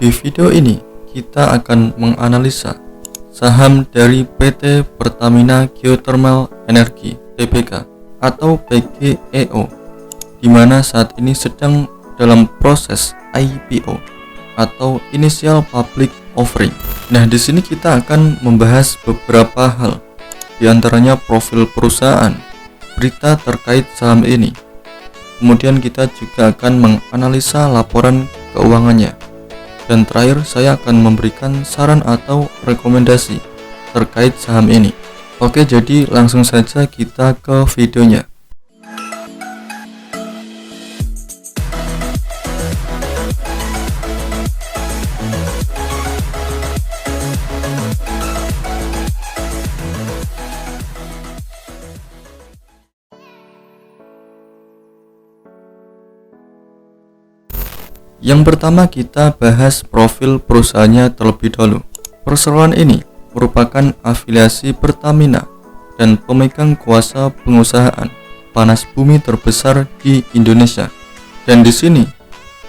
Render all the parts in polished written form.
Di video ini kita akan menganalisa saham dari PT Pertamina Geothermal Energy Tbk atau PGEO, di mana saat ini sedang dalam proses IPO atau Initial Public Offering. Nah, di sini kita akan membahas beberapa hal, di antaranya profil perusahaan, berita terkait saham ini. Kemudian kita juga akan menganalisa laporan keuangannya. Dan terakhir saya akan memberikan saran atau rekomendasi terkait saham ini. Oke, jadi langsung saja kita ke videonya. Yang pertama kita bahas profil perusahaannya terlebih dahulu. Perseroan ini merupakan afiliasi Pertamina dan pemegang kuasa pengusahaan panas bumi terbesar di Indonesia. Dan di sini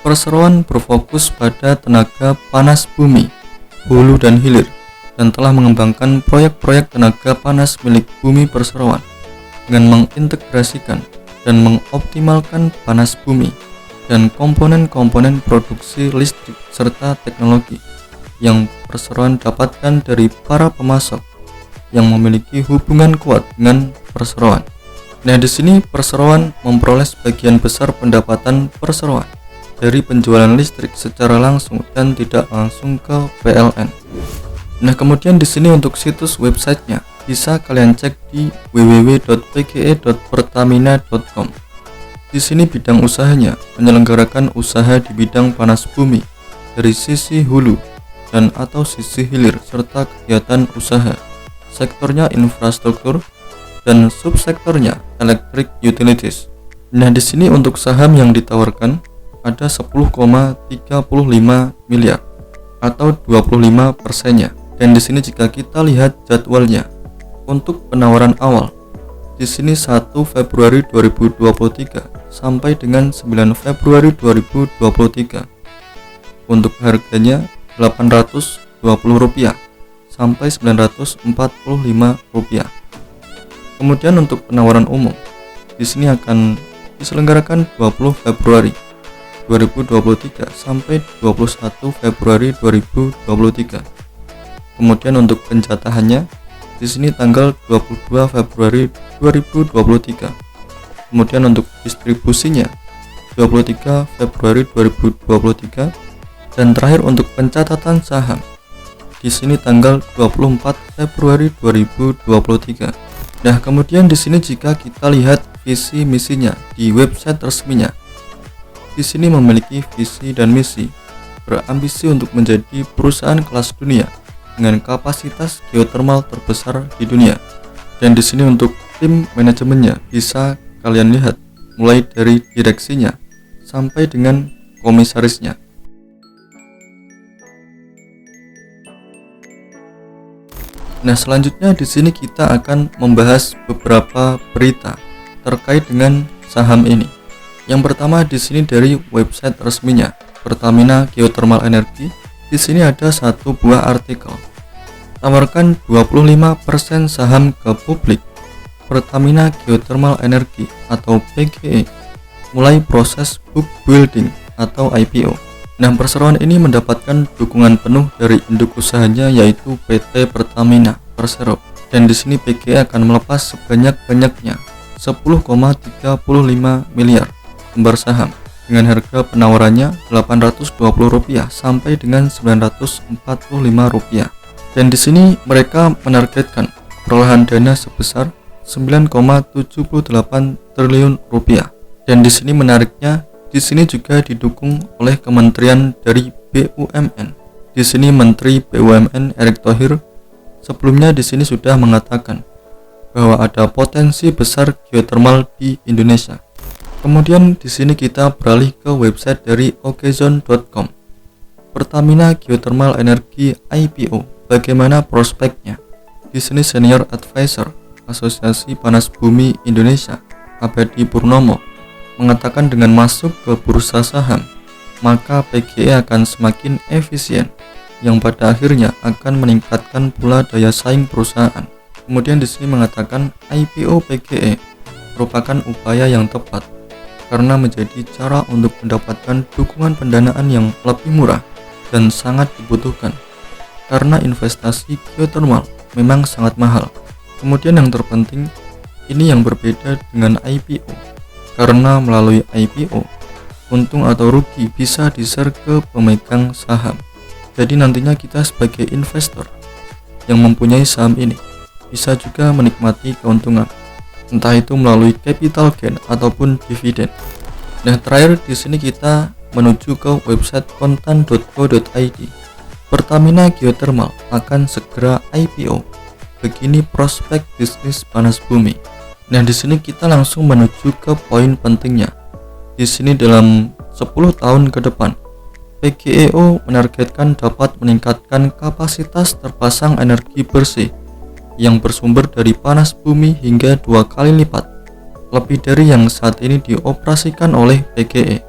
perseroan berfokus pada tenaga panas bumi, hulu dan hilir, dan telah mengembangkan proyek-proyek tenaga panas milik bumi perseroan dengan mengintegrasikan dan mengoptimalkan panas bumi dan komponen-komponen produksi listrik serta teknologi yang perseroan dapatkan dari para pemasok yang memiliki hubungan kuat dengan perseroan. Nah, di sini perseroan memperoleh sebagian besar pendapatan perseroan dari penjualan listrik secara langsung dan tidak langsung ke PLN. Nah, kemudian di sini untuk situs websitenya bisa kalian cek di www.pge.pertamina.com. Di sini bidang usahanya menyelenggarakan usaha di bidang panas bumi dari sisi hulu dan atau sisi hilir serta kegiatan usaha. Sektornya infrastruktur dan subsektornya electric utilities. Nah, di sini untuk saham yang ditawarkan ada 10,35 miliar atau 25%-nya. Dan di sini jika kita lihat jadwalnya untuk penawaran awal, di sini 1 Februari 2023 sampai dengan 9 Februari 2023. Untuk harganya Rp820 sampai Rp945. Kemudian untuk penawaran umum, di sini akan diselenggarakan 20 Februari 2023 sampai 21 Februari 2023. Kemudian untuk penjatahannya di sini tanggal 22 Februari 2023. Kemudian untuk distribusinya 23 Februari 2023 dan terakhir untuk pencatatan saham di sini tanggal 24 Februari 2023. Nah, kemudian di sini jika kita lihat visi misinya di website resminya, di sini memiliki visi dan misi berambisi untuk menjadi perusahaan kelas dunia dengan kapasitas geothermal terbesar di dunia. Dan di sini untuk tim manajemennya bisa kalian lihat mulai dari direksinya sampai dengan komisarisnya. Nah, selanjutnya di sini kita akan membahas beberapa berita terkait dengan saham ini. Yang pertama di sini dari website resminya Pertamina Geothermal Energy. Di sini ada satu buah artikel. Tawarkan 25% saham ke publik. Pertamina Geothermal Energy atau PGE mulai proses book building atau IPO. Nah, perseroan ini mendapatkan dukungan penuh dari induk usahanya yaitu PT Pertamina Persero. Dan di sini PGE akan melepas sebanyak-banyaknya 10,35 miliar lembar saham dengan harga penawarannya Rp820 sampai dengan Rp945. Dan di sini mereka menargetkan perolehan dana sebesar Rp9,78 triliun. Dan di sini menariknya, di sini juga didukung oleh kementerian dari BUMN. Di sini Menteri BUMN Erick Thohir sebelumnya di sini sudah mengatakan bahwa ada potensi besar geothermal di Indonesia. Kemudian di sini kita beralih ke website dari okezone.com. Pertamina Geothermal Energy IPO, bagaimana prospeknya? Di sini Senior Advisor Asosiasi Panas Bumi Indonesia, Abadi Purnomo, mengatakan dengan masuk ke bursa saham maka PGE akan semakin efisien, yang pada akhirnya akan meningkatkan pula daya saing perusahaan. Kemudian di sini mengatakan IPO PGE merupakan upaya yang tepat karena menjadi cara untuk mendapatkan dukungan pendanaan yang lebih murah dan sangat dibutuhkan karena investasi geothermal memang sangat mahal. Kemudian yang terpenting, ini yang berbeda dengan IPO karena melalui IPO untung atau rugi bisa di-share ke pemegang saham. Jadi nantinya kita sebagai investor yang mempunyai saham ini bisa juga menikmati keuntungan, entah itu melalui capital gain ataupun dividen. Nah, terakhir di sini kita menuju ke website kontan.co.id. Pertamina Geothermal akan segera IPO. Begini prospek bisnis panas bumi. Nah, di sini kita langsung menuju ke poin pentingnya. Di sini dalam 10 tahun ke depan, PGEO menargetkan dapat meningkatkan kapasitas terpasang energi bersih yang bersumber dari panas bumi hingga 2 kali lipat lebih dari yang saat ini dioperasikan oleh PGE.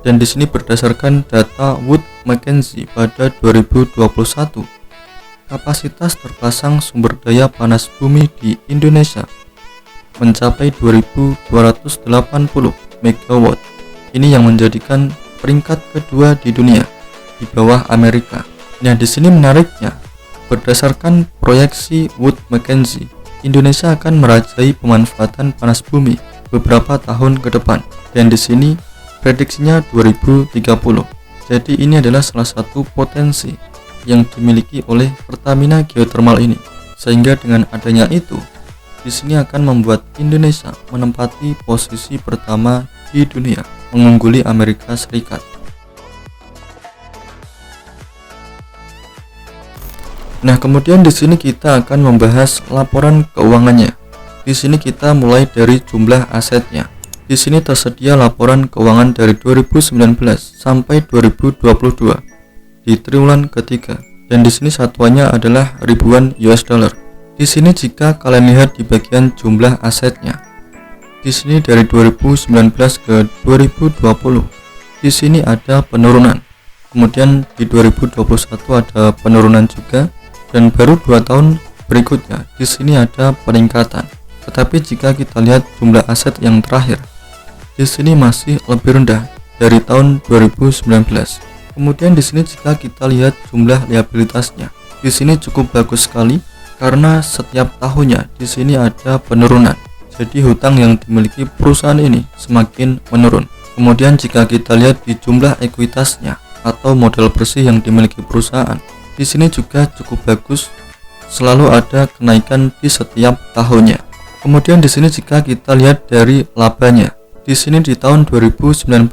Dan di sini berdasarkan data Wood Mackenzie pada 2021, kapasitas terpasang sumber daya panas bumi di Indonesia mencapai 2.280 MW. Ini yang menjadikan peringkat kedua di dunia di bawah Amerika. Nah, di sini menariknya, berdasarkan proyeksi Wood Mackenzie, Indonesia akan merajai pemanfaatan panas bumi beberapa tahun ke depan. Dan di sini prediksinya 2030. Jadi ini adalah salah satu potensi yang dimiliki oleh Pertamina Geothermal ini. Sehingga dengan adanya itu, di sini akan membuat Indonesia menempati posisi pertama di dunia, mengungguli Amerika Serikat. Nah, kemudian di sini kita akan membahas laporan keuangannya. Di sini kita mulai dari jumlah asetnya. Di sini tersedia laporan keuangan dari 2019 sampai 2022 di triwulan ketiga. Dan di sini satuannya adalah ribuan US dollar. Di sini jika kalian lihat di bagian jumlah asetnya, di sini dari 2019 ke 2020, di sini ada penurunan. Kemudian di 2021 ada penurunan juga, dan baru 2 tahun berikutnya di sini ada peningkatan. Tetapi jika kita lihat jumlah aset yang terakhir, di sini masih lebih rendah dari tahun 2019. Kemudian di sini jika kita lihat jumlah liabilitasnya, di sini cukup bagus sekali karena setiap tahunnya di sini ada penurunan. Jadi hutang yang dimiliki perusahaan ini semakin menurun. Kemudian jika kita lihat di jumlah ekuitasnya atau modal bersih yang dimiliki perusahaan, di sini juga cukup bagus, selalu ada kenaikan di setiap tahunnya. Kemudian di sini jika kita lihat dari labanya, di sini di tahun 2019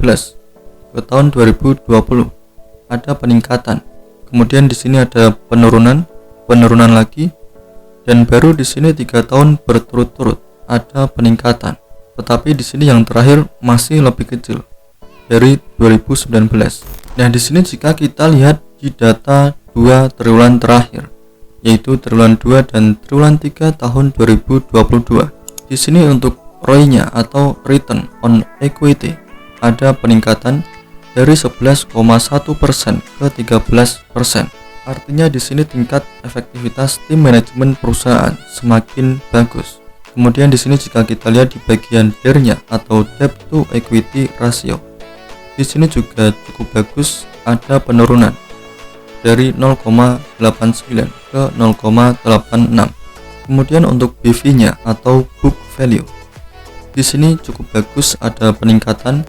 ke tahun 2020 ada peningkatan. Kemudian di sini ada penurunan lagi, dan baru di sini 3 tahun berturut-turut ada peningkatan. Tetapi di sini yang terakhir masih lebih kecil dari 2019. Nah, di sini jika kita lihat di data 2 triwulan terakhir, yaitu triwulan 2 dan triwulan 3 tahun 2022. Di sini untuk ROI-nya atau return on equity ada peningkatan dari 11,1% ke 13%. Artinya di sini tingkat efektivitas tim manajemen perusahaan semakin bagus. Kemudian di sini jika kita lihat di bagian DER-nya atau debt to equity ratio, di sini juga cukup bagus, ada penurunan dari 0,89 ke 0,86. Kemudian untuk BV-nya atau book value, di sini cukup bagus, ada peningkatan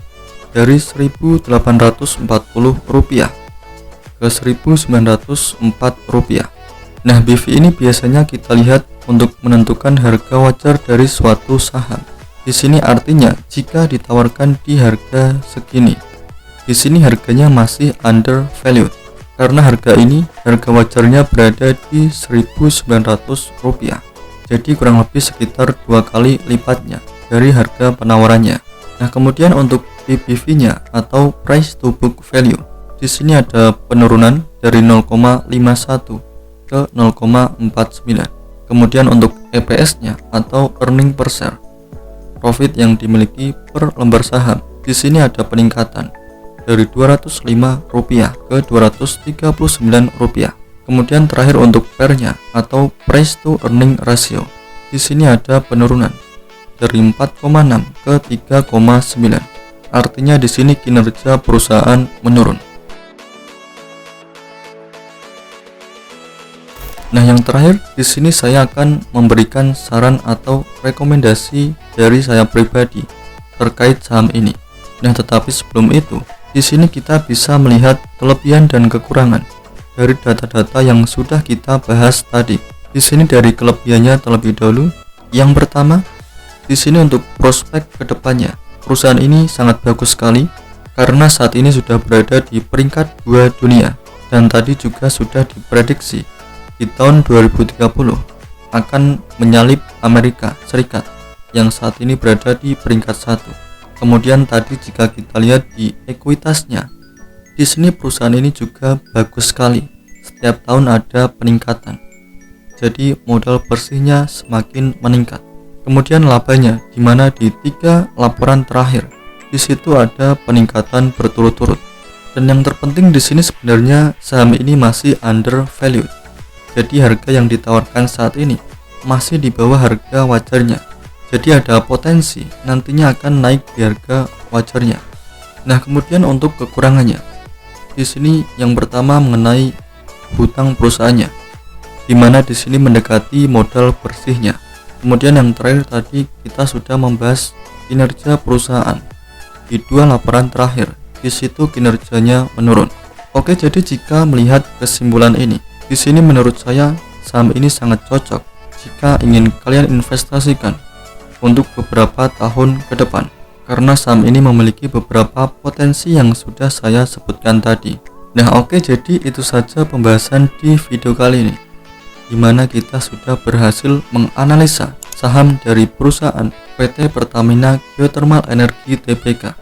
dari Rp1.840 ke Rp1.904. Nah, BV ini biasanya kita lihat untuk menentukan harga wajar dari suatu saham. Di sini artinya jika ditawarkan di harga segini, di sini harganya masih undervalued. Karena harga ini, harga wajarnya berada di Rp1.900. Jadi kurang lebih sekitar 2 kali lipatnya dari harga penawarannya. Nah, kemudian untuk PBV-nya atau price to book value, di sini ada penurunan dari 0,51 ke 0,49. Kemudian untuk EPS-nya atau earning per share, profit yang dimiliki per lembar saham, di sini ada peningkatan dari Rp205 ke Rp239. Kemudian terakhir untuk PER-nya atau price to earning ratio. Di sini ada penurunan dari 4,6 ke 3,9. Artinya di sini kinerja perusahaan menurun. Nah, yang terakhir di sini saya akan memberikan saran atau rekomendasi dari saya pribadi terkait saham ini. Nah, tetapi sebelum itu, di sini kita bisa melihat kelebihan dan kekurangan dari data-data yang sudah kita bahas tadi. Di sini dari kelebihannya terlebih dahulu. Yang pertama, di sini untuk prospek kedepannya, perusahaan ini sangat bagus sekali karena saat ini sudah berada di peringkat 2 dunia dan tadi juga sudah diprediksi di tahun 2030 akan menyalip Amerika Serikat yang saat ini berada di peringkat 1. Kemudian tadi jika kita lihat di ekuitasnya, di sini perusahaan ini juga bagus sekali. Setiap tahun ada peningkatan. Jadi modal bersihnya semakin meningkat. Kemudian labanya di mana di 3 laporan terakhir di situ ada peningkatan berturut-turut. Dan yang terpenting di sini sebenarnya saham ini masih undervalued. Jadi harga yang ditawarkan saat ini masih di bawah harga wajarnya. Jadi ada potensi nantinya akan naik di harga wajarnya. Nah, kemudian untuk kekurangannya, di sini yang pertama mengenai hutang perusahaannya, di mana di sini mendekati modal bersihnya. Kemudian yang terakhir tadi kita sudah membahas kinerja perusahaan di 2 laporan terakhir. Di situ kinerjanya menurun. Oke, jadi jika melihat kesimpulan ini, di sini menurut saya saham ini sangat cocok jika ingin kalian investasikan untuk beberapa tahun ke depan, karena saham ini memiliki beberapa potensi yang sudah saya sebutkan tadi. Nah, oke, jadi itu saja pembahasan di video kali ini, di mana kita sudah berhasil menganalisa saham dari perusahaan PT Pertamina Geothermal Energy Tbk.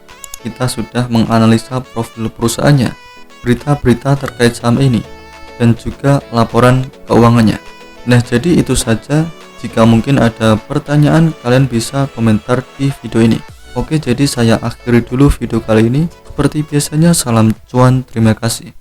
Kita sudah menganalisa profil perusahaannya, berita-berita terkait saham ini, dan juga laporan keuangannya. Nah, jadi itu saja. Jika mungkin ada pertanyaan, kalian bisa komentar di video ini. Oke, jadi saya akhiri dulu video kali ini. Seperti biasanya, salam cuan, terima kasih.